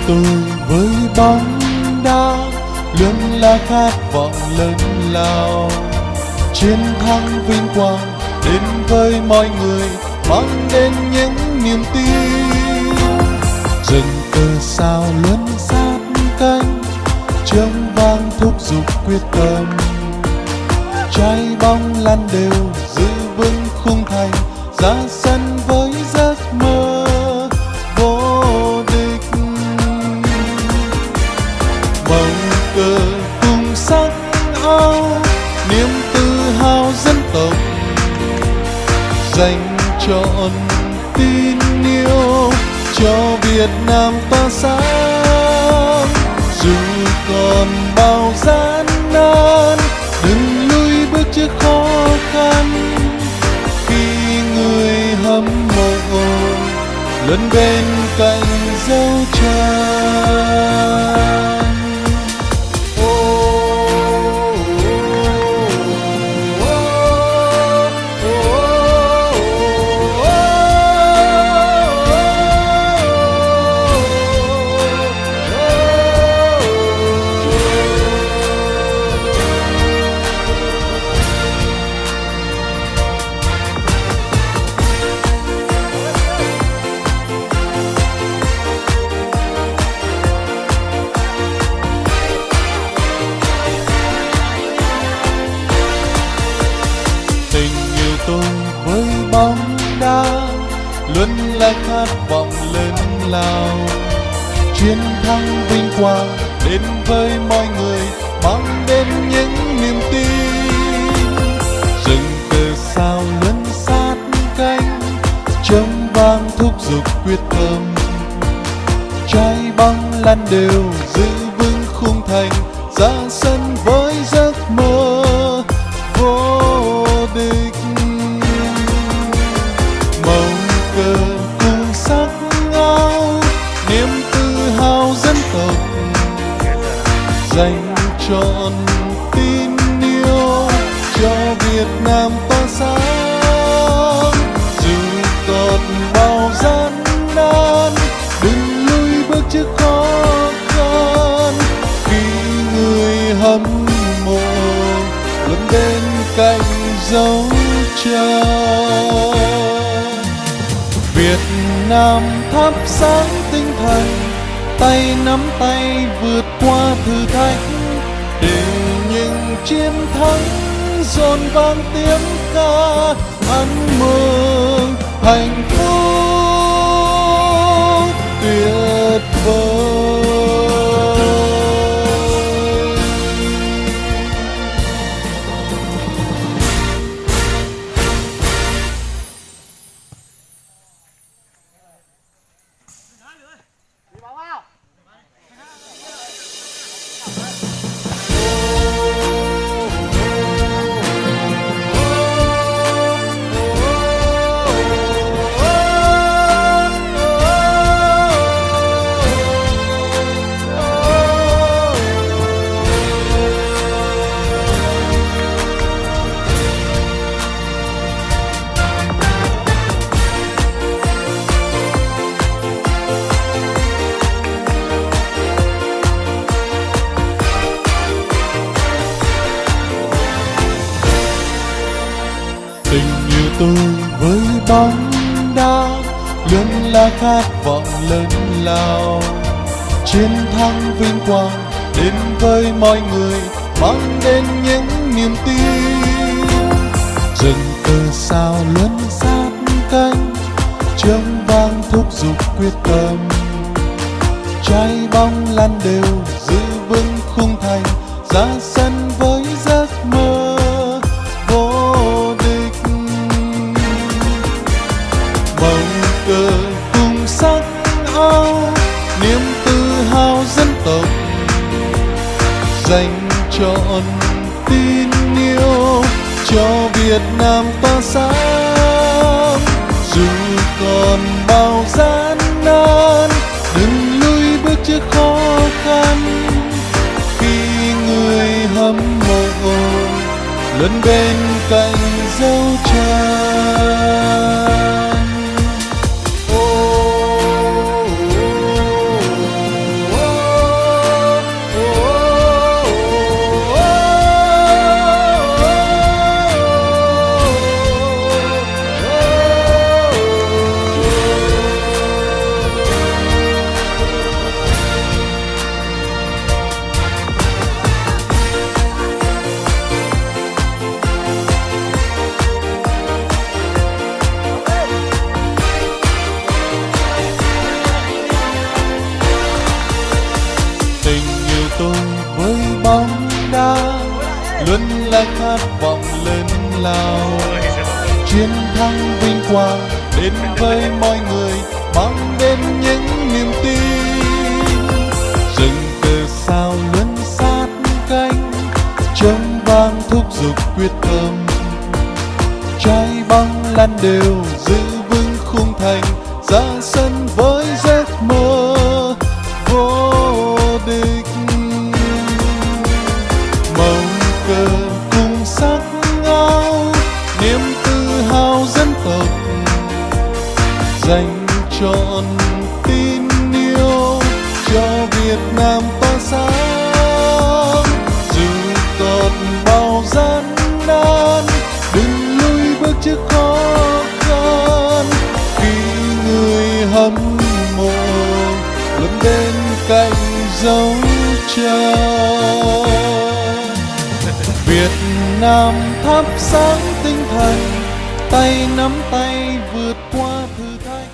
tôi với bóng đá luôn là khát vọng lớn lao, chiến thắng vinh quang đến với mọi người, mang đến những niềm tin. Rừng cờ sao luân sát cánh, trống vang thúc giục quyết tâm, trái bóng lăn đều giữ vững khung thành, ra sân với giấc mơ vô địch. Màu cờ cùng sắc áo, niềm tự hào dân tộc, dành trọn tin yêu cho Việt Nam tỏa sáng. Dù còn bao gian nan, đừng lùi bước trước khó khăn, khi người hâm mộ luôn bên cạnh dấu chân. Tôi với bóng đá luôn là khát vọng lớn lao, chiến thắng vinh quang đến với mọi người, mang đến những niềm tin. Rừng cờ sao luân sát cánh, trống vang thúc giục quyết tâm, trái bóng lăn đều giữ vững khung thành, ra sân với giấc mơ vô địch. Màu cờ cùng sắc áo, niềm tự hào dân tộc, dành trọn tin yêu cho Việt Nam tỏa sáng. Dù còn bao gian nan, đừng lùi bước trước khó khăn, khi người hâm mộ luôn bên cạnh dấu chân. Việt Nam thắp sáng tinh thần, tay nắm tay vượt qua thử thách, để những chiến thắng dồn vang tiếng ca ăn mừng hạnh phúc tuyệt vời. Tình yêu tôi với bóng đá luôn là khát vọng lớn lao, chiến thắng vinh quang đến với mọi người, mang đến những niềm tin. Rừng cờ sao luân sát cánh, trống vang thúc giục quyết tâm, trái bóng lăn đều giữ vững khung thành, ra sân với giấc mơ vô địch. Màu cờ cùng sắc áo, niềm tự hào dân tộc, dành trọn tin yêu cho Việt Nam tỏa sáng. Dù còn bao gian nan, đừng lùi bước trước khó khăn, khi người hâm mộ luôn bên cạnh dấu chân. là khát vọng lớn lao. Chiến thắng vinh quang đến với mọi người, mang đến những niềm tin. Rừng cờ sao luân sát cánh, trống vang thúc giục quyết tâm. Trái băng lan đều giữ vững khung thành, ra sân với giấc mơ vô địch. Màu cờ cùng sắc áo, niềm tự hào dân tộc, dành trọn tin yêu cho Việt Nam tỏa sáng. Dù còn bao gian nan, đừng lùi bước trước khó khăn, khi người hâm mộ luôn bên cạnh dấu chân. Việt Nam thắp sáng tinh thần, tay nắm tay vượt qua thử thách.